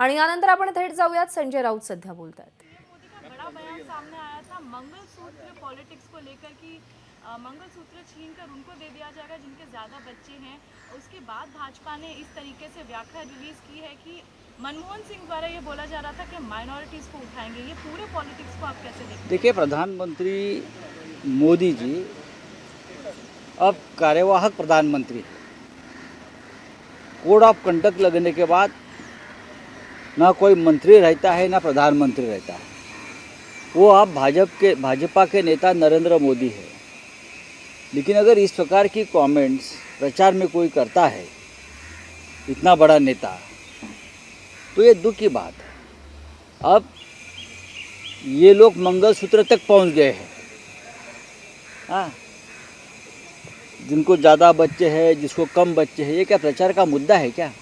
आणि यानंतर आपण थेट जाऊयात, संजय राऊत सध्या बोलतात। बड़ा बयान सामने आया था मंगलसूत्र पॉलिटिक्स को लेकर कि मंगलसूत्र छीनकर उनको दे दिया जाएगा जिनके ज़्यादा बच्चे हैं। उसके बाद भाजपा ने इस तरीके से व्याख्या रिलीज़ की है कि मनमोहन सिंह द्वारा ये बोला जा रहा था कि माइनॉरिटीज़ को उठाएंगे। ये पूरे पॉलिटिक्स को आप कैसे देखते हैं? देखिए, प्रधानमंत्री मोदी जी अब कार्यवाहक प्रधानमंत्री हैं। कोड ऑफ कंडक्ट लगने के बाद ना कोई मंत्री रहता है ना प्रधानमंत्री रहता है। वो अब भाजपा के नेता नरेंद्र मोदी है। लेकिन अगर इस प्रकार की कमेंट्स प्रचार में कोई करता है, इतना बड़ा नेता, तो ये दुख की बात है। अब ये लोग मंगलसूत्र तक पहुंच गए हैं। हाँ, जिनको ज़्यादा बच्चे हैं, जिसको कम बच्चे हैं, ये क्या प्रचार का मुद्दा है क्या?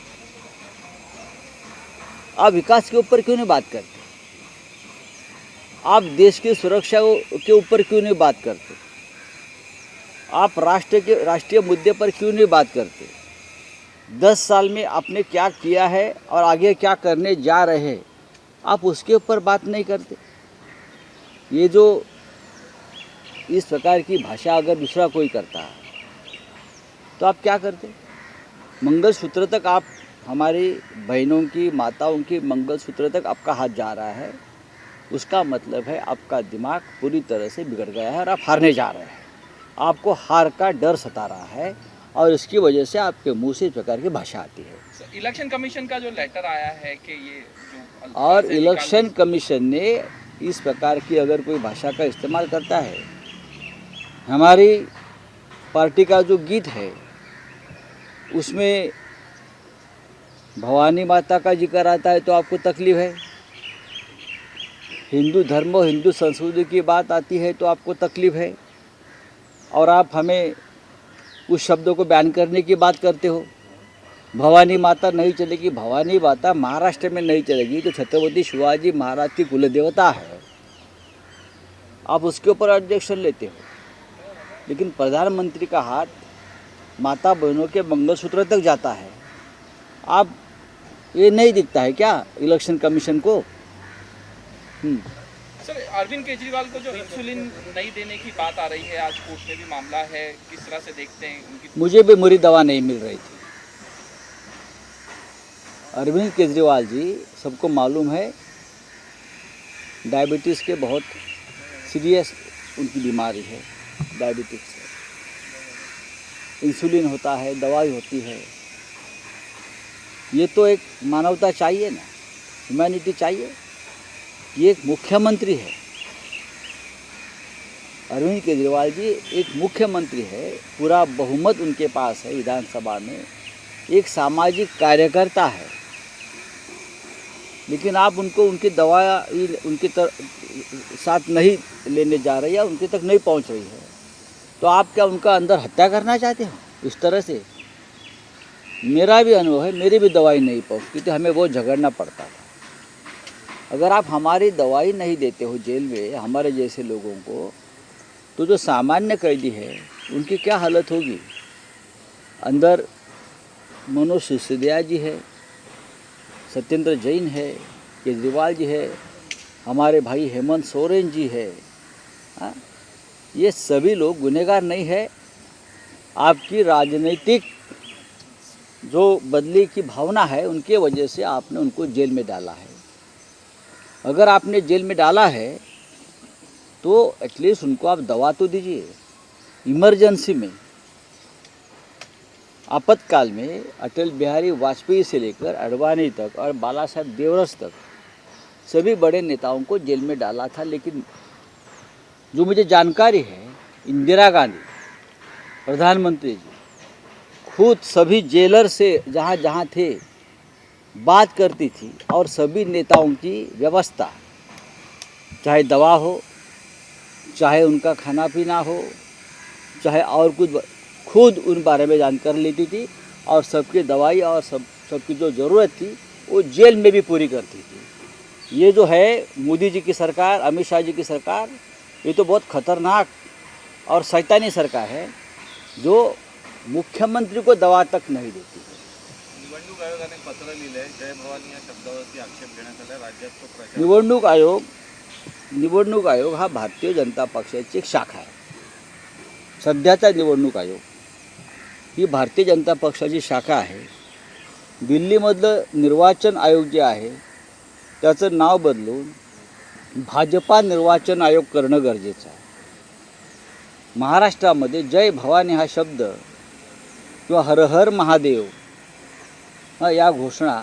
आप विकास के ऊपर क्यों नहीं बात करते? आप देश की सुरक्षा के ऊपर क्यों नहीं बात करते? आप राष्ट्रीय मुद्दे पर क्यों नहीं बात करते? 10 साल में आपने क्या किया है और आगे क्या करने जा रहे हैं, आप उसके ऊपर बात नहीं करते। ये जो इस प्रकार की भाषा अगर दूसरा कोई करता है तो आप क्या करते? मंगलसूत्र तक आप, हमारी बहनों की, माताओं की मंगलसूत्र तक आपका हाथ जा रहा है, उसका मतलब है आपका दिमाग पूरी तरह से बिगड़ गया है और आप हारने जा रहे हैं। आपको हार का डर सता रहा है और इसकी वजह से आपके मुंह से इस प्रकार की भाषा आती है। इलेक्शन कमीशन का जो लेटर आया है कि ये जो और इलेक्शन कमीशन ने इस प्रकार की अगर कोई भाषा का इस्तेमाल करता है, हमारी पार्टी का जो गीत है उसमें भवानी माता का जिक्र आता है तो आपको तकलीफ है, हिंदू धर्म और हिंदू संस्कृति की बात आती है तो आपको तकलीफ है, और आप हमें उस शब्दों को बयान करने की बात करते हो। भवानी माता नहीं चलेगी, भवानी माता महाराष्ट्र में नहीं चलेगी तो छत्रपति शिवाजी महाराज की कुलदेवता है, आप उसके ऊपर ऑब्जेक्शन लेते हो। लेकिन प्रधानमंत्री का हाथ माता बहनों के मंगलसूत्र तक जाता है, आप ये नहीं दिखता है क्या इलेक्शन कमीशन को? सर, अरविंद केजरीवाल को जो इंसुलिन नहीं देने की बात आ रही है, आज कोर्ट में भी मामला है, किस तरह से देखते हैं उनकी? मुझे भी मेरी दवा नहीं मिल रही थी। अरविंद केजरीवाल जी, सबको मालूम है, डायबिटीज़ के बहुत सीरियस उनकी बीमारी है। डायबिटीज़ है, इंसुलिन होता है, दवाई होती है। ये तो एक मानवता चाहिए ना, ह्यूमैनिटी चाहिए। ये एक मुख्यमंत्री है, अरविंद केजरीवाल जी एक मुख्यमंत्री है, पूरा बहुमत उनके पास है विधानसभा में, एक सामाजिक कार्यकर्ता है। लेकिन आप उनको उनकी दवा उनके साथ नहीं लेने जा रही है, उनके तक नहीं पहुंच रही है, तो आप क्या उनका अंदर हत्या करना चाहते हो इस तरह से? मेरा भी अनुभव है, मेरी भी दवाई नहीं पहुंचती तो हमें वो झगड़ना पड़ता था। अगर आप हमारी दवाई नहीं देते हो जेल में हमारे जैसे लोगों को, तो जो सामान्य कैदी है उनकी क्या हालत होगी? अंदर मनोज सिसोदिया जी है, सत्येंद्र जैन है, केजरीवाल जी है, हमारे भाई हेमंत सोरेन जी है। हाँ, ये सभी लोग गुनहगार नहीं है। आपकी राजनीतिक जो बदली की भावना है उनके वजह से आपने उनको जेल में डाला है। अगर आपने जेल में डाला है तो एटलीस्ट उनको आप दवा तो दीजिए। इमरजेंसी में, आपातकाल में अटल बिहारी वाजपेयी से लेकर अडवाणी तक और बाला साहेब देवरस तक सभी बड़े नेताओं को जेल में डाला था। लेकिन जो मुझे जानकारी है, इंदिरा गांधी प्रधानमंत्री जी खुद सभी जेलर से जहाँ जहाँ थे बात करती थी और सभी नेताओं की व्यवस्था, चाहे दवा हो, चाहे उनका खाना पीना हो, चाहे और कुछ, खुद उन बारे में जानकारी लेती थी और सबकी दवाई और सबकी जो ज़रूरत थी वो जेल में भी पूरी करती थी। ये जो है मोदी जी की सरकार, अमित शाह जी की सरकार, ये तो बहुत खतरनाक और शैतानी सरकार है जो मुख्यमंत्री को दवा तक नहीं देती है। निवडणूक आयोगाने पत्र लिहिलंय, जय भवानी या शब्दावरती आक्षेप घेण्यात आला. राज्यात तो प्रचार निवडणूक आयोग हा भारतीय जनता पक्षाची एक शाखा आहे. सध्याचा निवडणूक आयोग ही भारतीय जनता पक्षाची शाखा आहे. दिल्लीमधलं निर्वाचन आयोग जे आहे त्याचं नाव बदलून भाजपा निर्वाचन आयोग करणं गरजेचं आहे. महाराष्ट्रामध्ये जय भवानी हा शब्द किंवा हर हर महादेव या घोषणा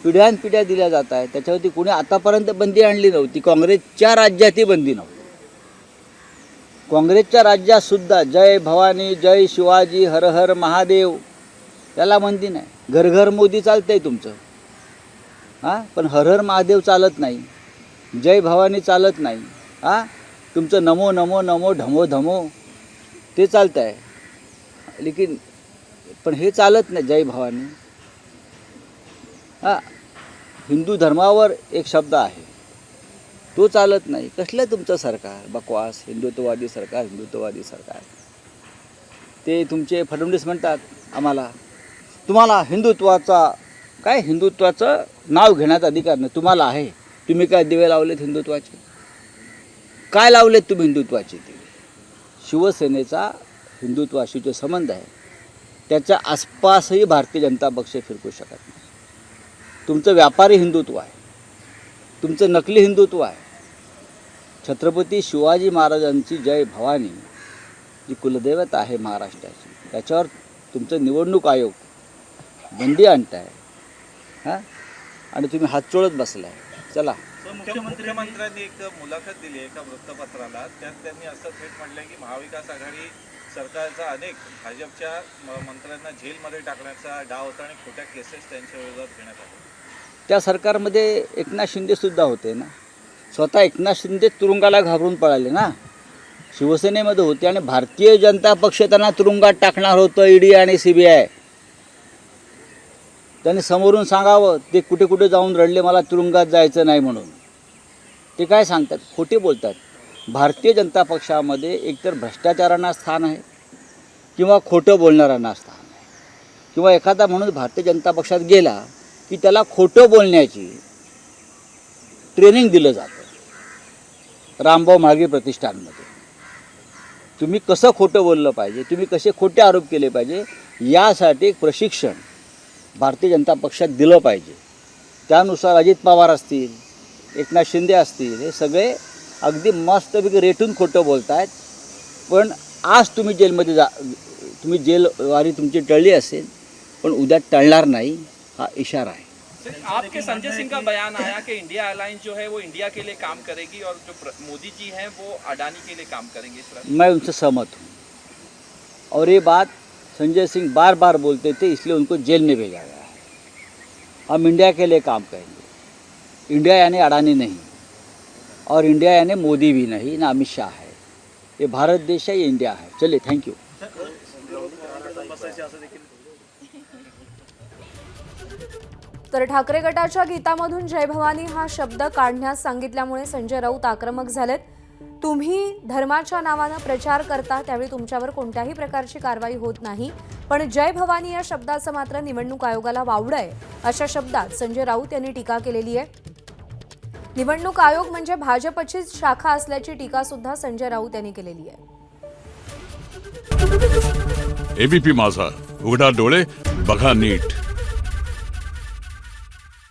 पिढ्यानपिढ्या दिल्या जात आहेत. त्याच्यावरती कोणी आतापर्यंत बंदी आणली नव्हती. काँग्रेसच्या राज्यातही बंदी नव्हती. काँग्रेसच्या राज्यातसुद्धा जय भवानी, जय शिवाजी, हर हर महादेव याला बंदी नाही. घर घर मोदी चालतंय तुमचं, पण हर हर महादेव चालत नाही, जय भवानी चालत नाही. तुमचं नमो नमो नमो ढमो धमो ते चालतं आहे, लेकिन पण हे चालत नाही जय भवानी. हिंदू धर्मावर एक शब्द आहे तो चालत नाही. कसलं तुमचं सरकार बकवास, हिंदुत्ववादी सरकार. ते तुमचे फडणवीस म्हणतात आम्हाला, तुम्हाला हिंदुत्वाचं नाव घेण्याचा अधिकार नाही. तुम्हाला आहे. तुम्ही काय दिवे लावलेत हिंदुत्वाचे? काय लावलेत तुम्ही हिंदुत्वाचे दिवे? शिवसेनेचा हिंदुत्वाशी जो संबंध आहे त्याच्या आसपासही भारतीय जनता पक्ष फिरकू शकत नाही. तुमचं व्यापारी हिंदुत्व आहे, तुमचं नकली हिंदुत्व आहे. छत्रपती शिवाजी महाराजांची जय भवानी जी कुलदैवत आहे महाराष्ट्राची, त्याच्यावर तुमचं निवडणूक आयोग बंदी आणताय आणि तुम्ही हात चोळत बसलाय. चला. मुख्यमंत्र्यांनी एक मुलाखत दिली एका वृत्तपत्राला. त्यात त्यांनी असं थेट म्हटलंय की महाविकास आघाडी सरकारचा अनेक भाजपच्या मंत्र्यांना जेलमध्ये टाकण्याचा डाव होता आणि खोट्या केसेस त्यांच्या विरोधात घेण्यात आल्या. त्या सरकारमध्ये एकनाथ शिंदेसुद्धा होते ना. स्वतः एकनाथ शिंदे तुरुंगाला घाबरून पळाले ना. शिवसेनेमध्ये होते आणि भारतीय जनता पक्ष त्यांना तुरुंगात टाकणार होतं. ईडी आणि CBI. त्यांनी समोरून सांगावं. ते कुठे कुठे जाऊन रडले मला तुरुंगात जायचं नाही म्हणून. ते काय सांगतात? खोटे बोलतात. भारतीय जनता पक्षामध्ये एकतर भ्रष्टाचारांना स्थान आहे किंवा खोटं बोलणाऱ्यांना स्थान आहे. किंवा एखादा म्हणून भारतीय जनता पक्षात गेला की त्याला खोटं बोलण्याची ट्रेनिंग दिलं जातं रामभाऊ म्हाळगी प्रतिष्ठानमध्ये. तुम्ही कसं खोटं बोललं पाहिजे, तुम्ही कसे खोटे आरोप केले पाहिजे यासाठी एक प्रशिक्षण भारतीय जनता पक्षात दिलं पाहिजे. त्यानुसार अजित पवार असतील, एकनाथ शिंदे असतील, हे सगळे अगदी मस्तपैकी रेटून खोटं बोलत आहेत. पण आज तुम्ही जेलमध्ये तुम्ही जेलवारी तुमची टळली असेल, पण उद्या टळणार नाही हा इशारा आहे. आपके संजय सिंह का बयान आया कि इंडिया एयरलाइंस जो है वो इंडिया के लिए काम करेगी और जो मोदी जी हैं वो अडानी के लिए काम करेंगे. इस तरह मैं उनसे सहमत हूँ और ये बात संजय सिंह बार बार बोलते थे, इसलिए उनको जेल में भेजा गया है. हम इंडिया के लिए काम करेंगे. इंडिया यानी अडानी नहीं और इंडिया यानी मोदी भी नहीं, ना अमित शाह है. ये भारत देश है, ये इंडिया है. चलिए, थैंक यू. तर ठाकरे गटाच्या गीतामधून जय भवानी हा शब्द काढण्यास सांगितल्यामुळे संजय राऊत आक्रमक झालेत. तुम्ही धर्माच्या नावानं प्रचार करता त्यावेळी तुमच्यावर कोणत्याही प्रकारची कारवाई होत नाही, पण जय भवानी या शब्दाचं मात्र निवडणूक आयोगाला वावडं आहे अशा शब्दात संजय राऊत यांनी टीका केलेली आहे. निवडणूक आयोग म्हणजे भाजपचीच शाखा असल्याची टीका सुद्धा संजय राऊत यांनी केलेली आहे. ABP माझा, उघडा डोळे बघा नीट.